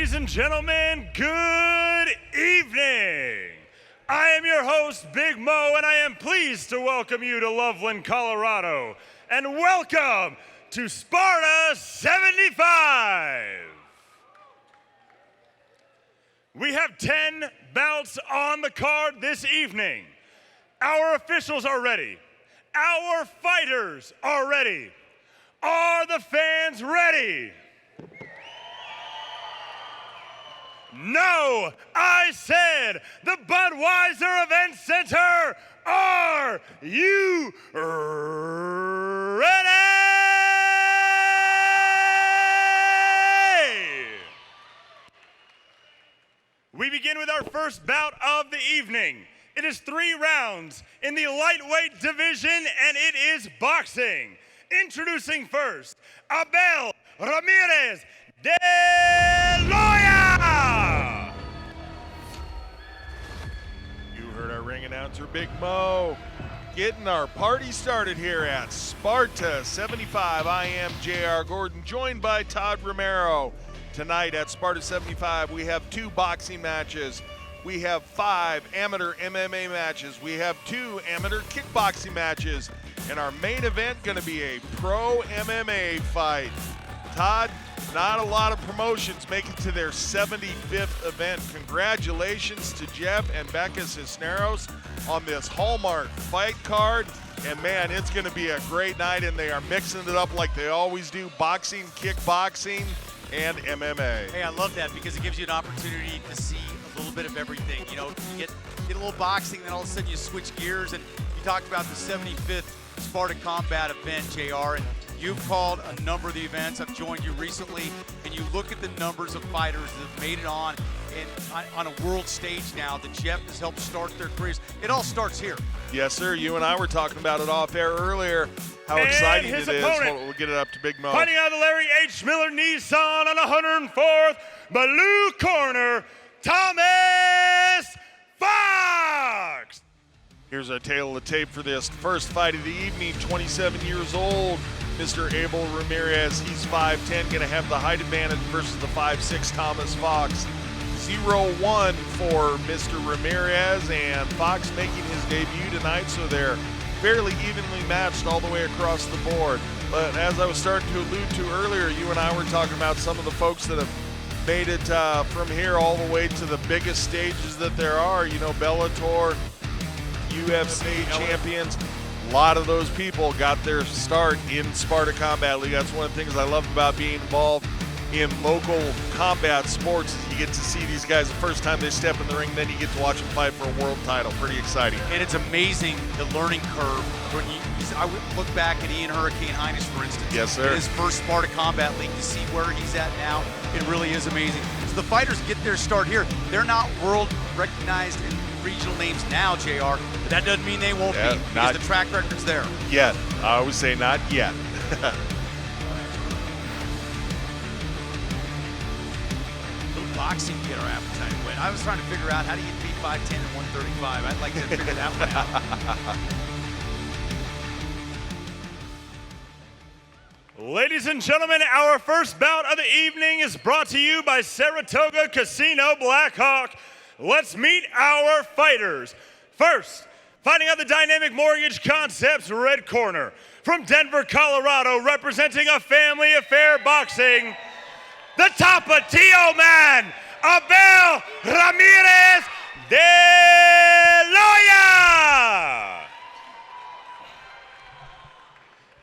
Ladies and gentlemen, good evening. I am your host, Big Mo, and I am pleased to welcome you to Loveland, Colorado. And welcome to Sparta 75. We have 10 bouts on the card this evening. Our officials are ready. Our fighters are ready. Are the fans ready? No, I said the Budweiser Event Center. Are you ready? We begin with our first bout of the evening. It is 3 rounds in the lightweight division, and it is boxing. Introducing first, Abel Ramirez De Loa. You heard our ring announcer, Big Mo, getting our party started here at Sparta 75. I am J.R. Gordon, joined by Todd Romero. Tonight at Sparta 75, we have 2 boxing matches. We have 5 amateur MMA matches. We have 2 amateur kickboxing matches. And our main event going to be a pro MMA fight. Todd, not a lot of promotions make it to their 75th event. Congratulations to Jeff and Becca Cisneros on this Hallmark fight card. And man, it's going to be a great night, and they are mixing it up like they always do, boxing, kickboxing, and MMA. Hey, I love that because it gives you an opportunity to see a little bit of everything. You know, you get a little boxing, then all of a sudden you switch gears, and you talked about the 75th Sparta Combat event, JR, and you've called a number of the events. I've joined you recently, and you look at the numbers of fighters that have made it on a world stage now that Jeff has helped start their careers. It all starts here. Yes, sir. You and I were talking about it off air earlier, how And exciting his it is. opponent, We'll get it up to Big Mo. Fighting out of the Larry H. Miller Nissan on 104th, blue corner, Thomas Fox. Here's a tale of the tape for this first fight of the evening. 27 years old, Mr. Abel Ramirez. He's 5'10", going to have the height advantage versus the 5'6" Thomas Fox. 0-1 for Mr. Ramirez, and Fox making his debut tonight, so they're fairly evenly matched all the way across the board. But as I was starting to allude to earlier, you and I were talking about some of the folks that have made it from here all the way to the biggest stages that there are. You know, Bellator, UFC champions. A lot of those people got their start in Sparta Combat League. That's one of the things I love about being involved in local combat sports is you get to see these guys the first time they step in the ring, then you get to watch them fight for a world title. Pretty exciting. And it's amazing the learning curve. When I would look back at Ian Hurricane Highness, for instance. Yes, sir. In his first Sparta Combat League, to see where he's at now, it really is amazing. So the fighters get their start here. They're not world recognized in regional names now, JR, but that doesn't mean they won't be, because the track record's there. Yet. I always say not yet. Boxing get our appetite wet. I was trying to figure out how do you beat 5'10" and 135. I'd like to figure that one out. Ladies and gentlemen, our first bout of the evening is brought to you by Saratoga Casino Blackhawk. Let's meet our fighters. First, fighting out the Dynamic Mortgage Concepts red corner. From Denver, Colorado, representing a family affair boxing, the Tapatio man, Abel Ramirez De Loa.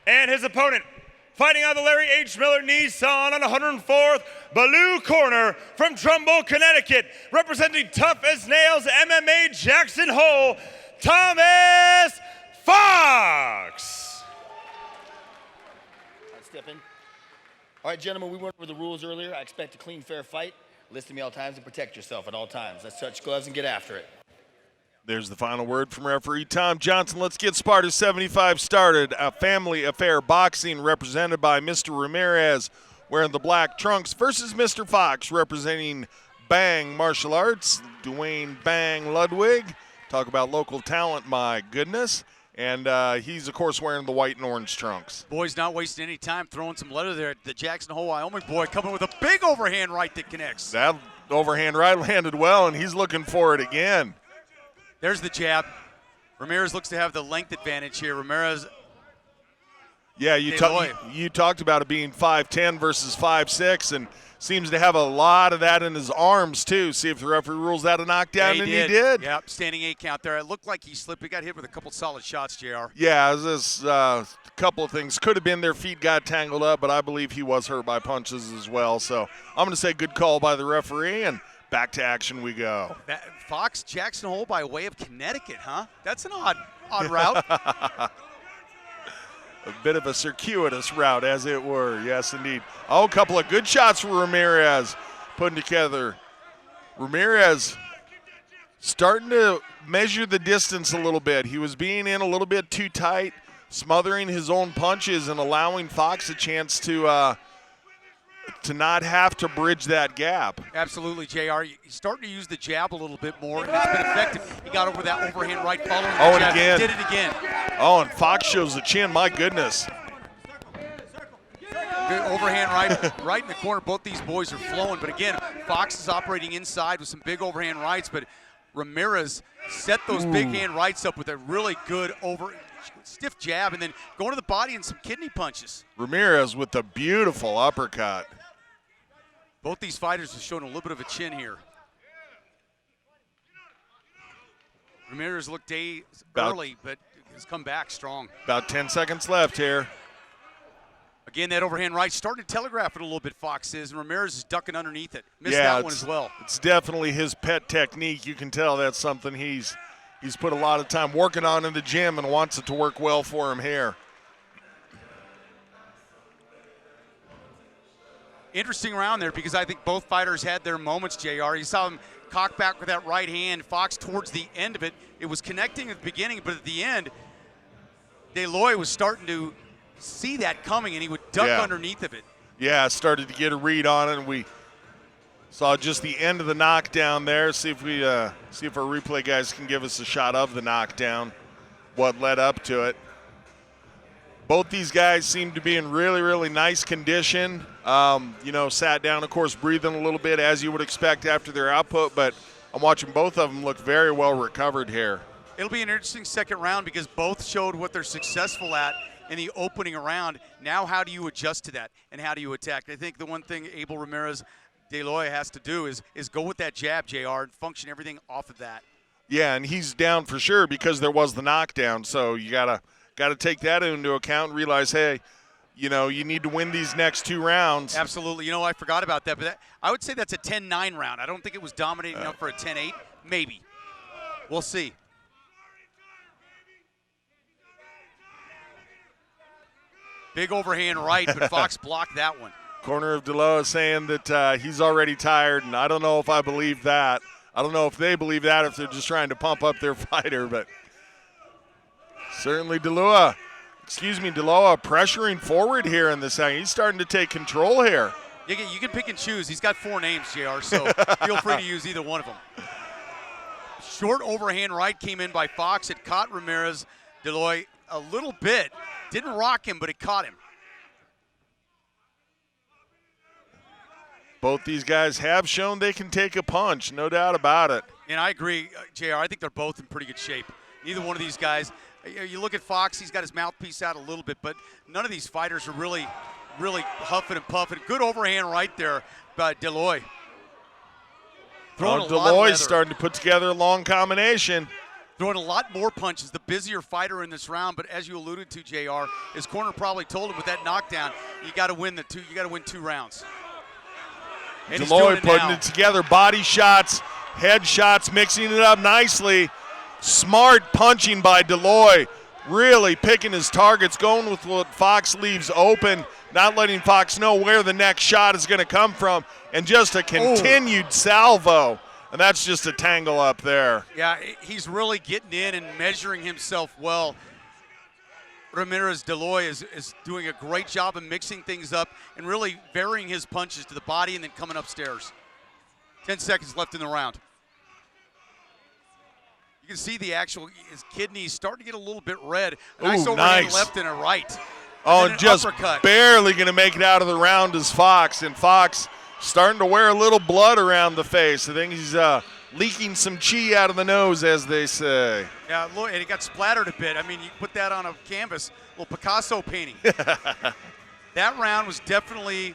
And his opponent, fighting out of the Larry H. Miller Nissan on 104th, blue corner, from Trumbull, Connecticut, representing Tough as Nails MMA Jackson Hole, Thomas Fox. Step in. All right, gentlemen, we went over the rules earlier. I expect a clean, fair fight. Listen to me all times and protect yourself at all times. Let's touch gloves and get after it. There's the final word from referee Tom Johnson. Let's get Sparta 75 started. A family affair boxing represented by Mr. Ramirez wearing the black trunks versus Mr. Fox representing Bang Martial Arts, Dwayne Bang Ludwig. Talk about local talent, my goodness. And he's, of course, wearing the white and orange trunks. Boy's not wasting any time throwing some leather there. The Jackson Hole, Wyoming boy coming with a big overhand right that connects. That overhand right landed well, and he's looking for it again. There's the jab. Ramirez looks to have the length advantage here. Ramirez. Yeah, you talked about it being 5'10 versus 5'6, and seems to have a lot of that in his arms, too. See if the referee rules that a knockdown, and he did. Yep, standing 8 count there. It looked like he slipped. He got hit with a couple solid shots, JR. Yeah, this couple of things. Could have been their feet got tangled up, but I believe he was hurt by punches as well. So I'm going to say good call by the referee, and back to action we go. Fox, Jackson Hole by way of Connecticut, huh? That's an odd route. A bit of a circuitous route, as it were. Yes, indeed. Oh, a couple of good shots for Ramirez putting together. Ramirez starting to measure the distance a little bit. He was being in a little bit too tight, smothering his own punches and allowing Fox a chance to not have to bridge that gap. Absolutely, JR. He's starting to use the jab a little bit more, and it's been effective. He got over that overhand right following the jab. Again. He did it again. Oh, and Fox shows the chin. My goodness. Good overhand right in the corner. Both these boys are flowing, but again, Fox is operating inside with some big overhand rights, but Ramirez set those big hand rights up with a really good stiff jab, and then going to the body and some kidney punches. Ramirez with the beautiful uppercut. Both these fighters have shown a little bit of a chin here. Ramirez looked early, but has come back strong. About 10 seconds left here. Again, that overhand right starting to telegraph it a little bit, Fox is, and Ramirez is ducking underneath it. Missed that one as well. It's definitely his pet technique. You can tell that's something he's put a lot of time working on in the gym and wants it to work well for him here. Interesting round there because I think both fighters had their moments, JR. You saw him cock back with that right hand. Fox towards the end of it. It was connecting at the beginning, but at the end, De Loa was starting to see that coming, and he would duck underneath of it. Yeah, started to get a read on it, and we saw just the end of the knockdown there. See if our replay guys can give us a shot of the knockdown, what led up to it. Both these guys seem to be in really, really nice condition. Sat down, of course, breathing a little bit as you would expect after their output, but I'm watching both of them look very well recovered here. It'll be an interesting second round because both showed what they're successful at in the opening round. Now how do you adjust to that, and how do you attack? I think the one thing Abel Ramirez De Loa has to do is go with that jab, JR, and function everything off of that. Yeah, and he's down for sure because there was the knockdown, so you gotta take that into account and realize, hey, you need to win these next 2 rounds. Absolutely. I forgot about that, but I would say that's a 10-9 round. I don't think it was dominating enough for a 10-8. Maybe. We'll see. Big overhand right, but Fox blocked that one. Corner of De Loa saying that he's already tired, and I don't know if I believe that. I don't know if they believe that, if they're just trying to pump up their fighter, but certainly De Loa pressuring forward here in this second. He's starting to take control here. You can pick and choose. He's got 4 names, JR, so feel free to use either one of them. Short overhand right came in by Fox. It caught Ramirez De Loa a little bit. Didn't rock him, but it caught him. Both these guys have shown they can take a punch, no doubt about it. And I agree, JR. I think they're both in pretty good shape. Neither one of these guys. You look at Fox, he's got his mouthpiece out a little bit, but none of these fighters are really huffing and puffing. Good overhand right there by De Loa. De Loa's starting to put together a long combination. Throwing a lot more punches, the busier fighter in this round, but as you alluded to, JR, his corner probably told him with that knockdown, you got to win 2 rounds. And De Loa putting it together, body shots, head shots, mixing it up nicely. Smart punching by De Loa, really picking his targets, going with what Fox leaves open, not letting Fox know where the next shot is going to come from, and just a continued salvo. And that's just a tangle up there. Yeah, he's really getting in and measuring himself well. Ramirez De Loa is doing a great job of mixing things up and really varying his punches to the body and then coming upstairs. 10 seconds left in the round. You can see his kidneys starting to get a little bit red. A Ooh, nice overhand nice. left and a right. Oh, and just uppercut. barely going to make it out of the round is Fox. And Fox starting to wear a little blood around the face. I think he's leaking some chi out of the nose, as they say. Yeah, look, and he got splattered a bit. I mean, you put that on a canvas, a little Picasso painting. That round was definitely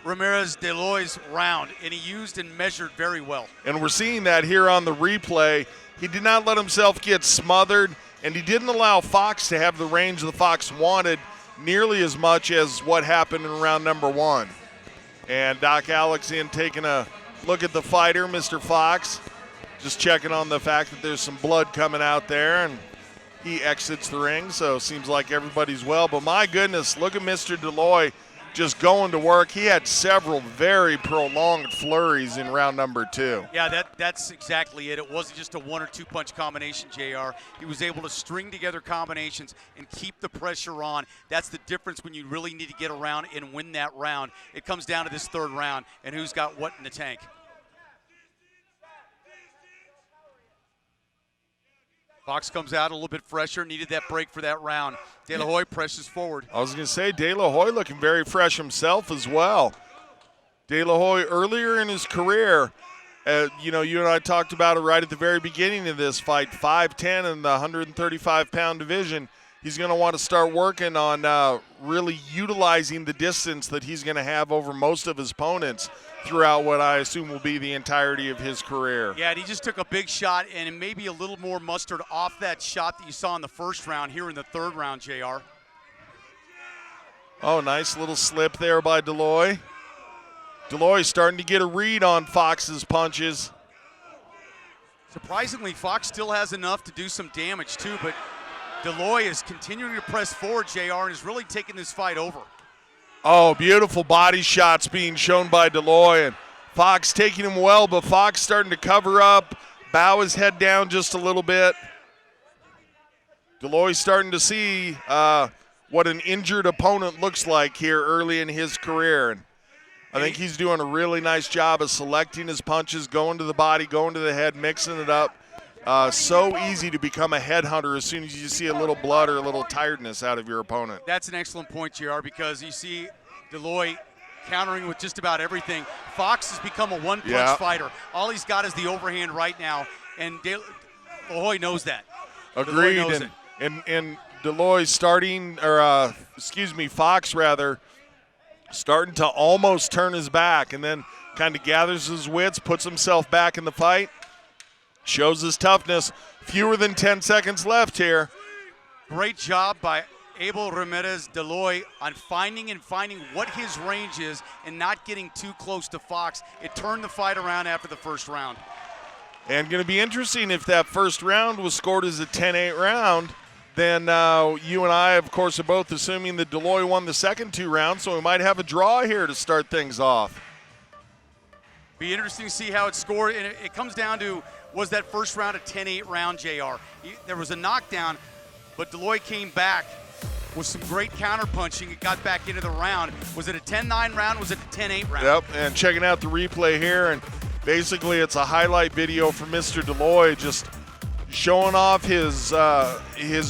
Ramirez De Loa's round, and he used and measured very well. And we're seeing that here on the replay. He did not let himself get smothered, and he didn't allow Fox to have the range the Fox wanted nearly as much as what happened in round number 1. And Doc Alex in taking a look at the fighter, Mr. Fox, just checking on the fact that there's some blood coming out there, and he exits the ring, so seems like everybody's well. But my goodness, look at Mr. De Loa just going to work. He had several very prolonged flurries in round number 2. Yeah, that's exactly it. It wasn't just a 1 or 2 punch combination, JR. He was able to string together combinations and keep the pressure on. That's the difference when you really need to get around and win that round. It comes down to this 3rd round and who's got what in the tank. Fox comes out a little bit fresher, needed that break for that round. De La Hoya presses forward. I was going to say, De La Hoya looking very fresh himself as well. De La Hoya earlier in his career, you and I talked about it right at the very beginning of this fight, 5'10" in the 135-pound division. He's going to want to start working on really utilizing the distance that he's going to have over most of his opponents throughout what I assume will be the entirety of his career. Yeah, and he just took a big shot and maybe a little more mustard off that shot that you saw in the 1st round here in the 3rd round, JR. Oh, nice little slip there by De Loa. De Loa starting to get a read on Fox's punches. Surprisingly, Fox still has enough to do some damage too, but De Loa is continuing to press forward, JR, and is really taking this fight over. Oh, beautiful body shots being shown by De Loa, and Fox taking him well, but Fox starting to cover up, bow his head down just a little bit. De Loa starting to see what an injured opponent looks like here early in his career, and I think he's doing a really nice job of selecting his punches, going to the body, going to the head, mixing it up. So easy to become a headhunter as soon as you see a little blood or a little tiredness out of your opponent. That's an excellent point, JR, because you see De Loa countering with just about everything. Fox has become a one-punch fighter. All he's got is the overhand right now, and De La Hoya knows that. Agreed, and De Loa starting, or Fox rather, starting to almost turn his back, and then kind of gathers his wits, puts himself back in the fight. Shows his toughness. Fewer than 10 seconds left here. Great job by Abel Ramirez De Loa on finding what his range is and not getting too close to Fox. It turned the fight around after the 1st round. And going to be interesting if that 1st round was scored as a 10-8 round. Then you and I, of course, are both assuming that De Loa won the second 2 rounds, so we might have a draw here to start things off. Be interesting to see how it's scored, and it comes down to, was that 1st round a 10-8 round, JR? There was a knockdown, but De Loa came back with some great counterpunching. It got back into the round. Was it a 10-9 round? Was it a 10-8 round? Yep, and checking out the replay here, and basically it's a highlight video for Mr. De Loa, just showing off his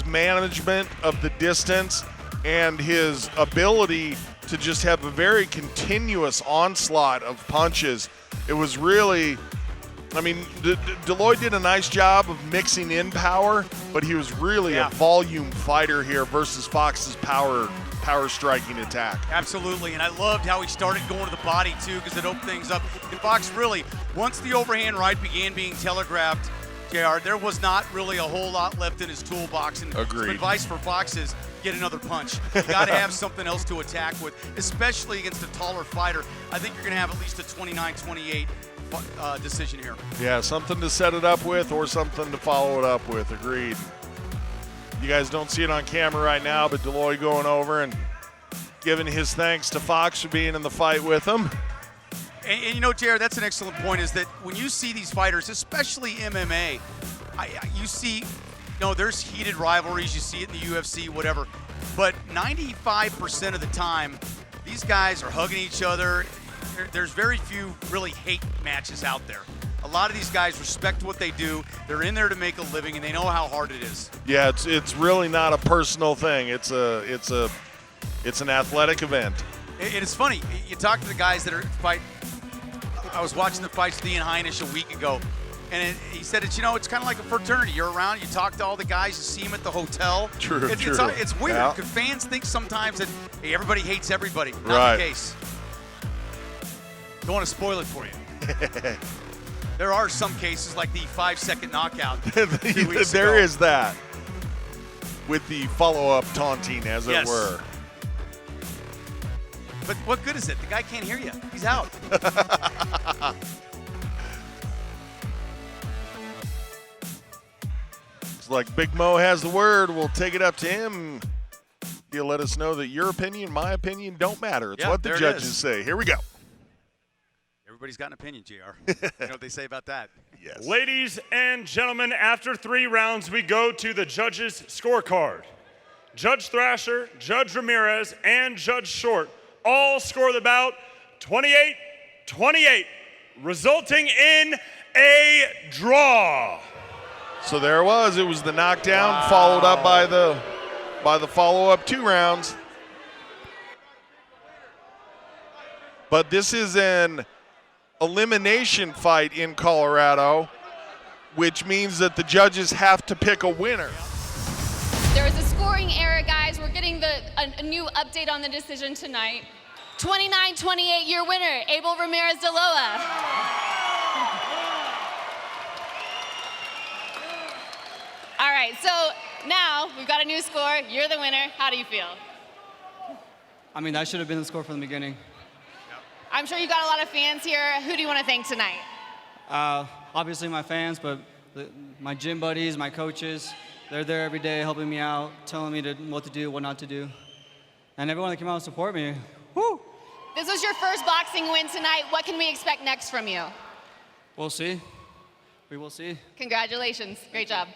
management of the distance and his ability to just have a very continuous onslaught of punches. It was really, I mean, De Loa did a nice job of mixing in power, but he was really a volume fighter here versus Fox's power striking attack. Absolutely, and I loved how he started going to the body too, because it opened things up. And Fox really, once the overhand right began being telegraphed, JR, there was not really a whole lot left in his toolbox. And Agreed. Some advice for Fox is get another punch. You got to have something else to attack with, especially against a taller fighter. I think you're going to have at least a 29-28 decision here. Yeah, something to set it up with or something to follow it up with. Agreed. You guys don't see it on camera right now, but De Loa going over and giving his thanks to Fox for being in the fight with him. And you know, Jared, that's an excellent point, is that when you see these fighters, especially MMA, you see, there's heated rivalries. You see it in the UFC, whatever. But 95% of the time, these guys are hugging each other. There's very few really hate matches out there. A lot of these guys respect what they do. They're in there to make a living, and they know how hard it is. Yeah, it's really not a personal thing. It's an athletic event. And it's funny. You talk to the guys that are fight. I was watching the fights with Ian Heinisch a week ago, and he said it's it's kind of like a fraternity. You're around, you talk to all the guys, you see them at the hotel. True. It's weird Yeah. because fans think sometimes that hey, everybody hates everybody. Not Right. the case. Don't want to spoil it for you. There are some cases like the 5-second knockout. 2 weeks There ago. is that. With the follow-up taunting, as Yes. it were. But what good is it? The guy can't hear you. He's out. It's like Big Mo has the word. We'll take it up to him. He'll let us know that your opinion, my opinion, don't matter. It's Yeah, what the there it judges is. say. Here we go. Everybody's got an opinion, JR. You know what they say about that? Yes. Ladies and gentlemen, after 3 rounds, we go to the judges' scorecard. Judge Thrasher, Judge Ramirez, and Judge Short all score the bout 28-28, resulting in a draw. So there it was. It was the knockdown followed up by the follow-up 2 rounds. But this is an elimination fight in Colorado, which means that the judges have to pick a winner. There was a scoring error, guys. We're getting a new update on the decision tonight. 29-28, your winner, Abel Ramirez De Loa. All right, so now we've got a new score. You're the winner. How do you feel? I mean, that should have been the score from the beginning. I'm sure you got a lot of fans here. Who do you want to thank tonight? Obviously my fans, but my gym buddies, my coaches, they're there every day helping me out, telling me what to do, what not to do. And everyone that came out and support me, woo! This was your first boxing win tonight. What can we expect next from you? We'll see. We will see. Congratulations. Great job.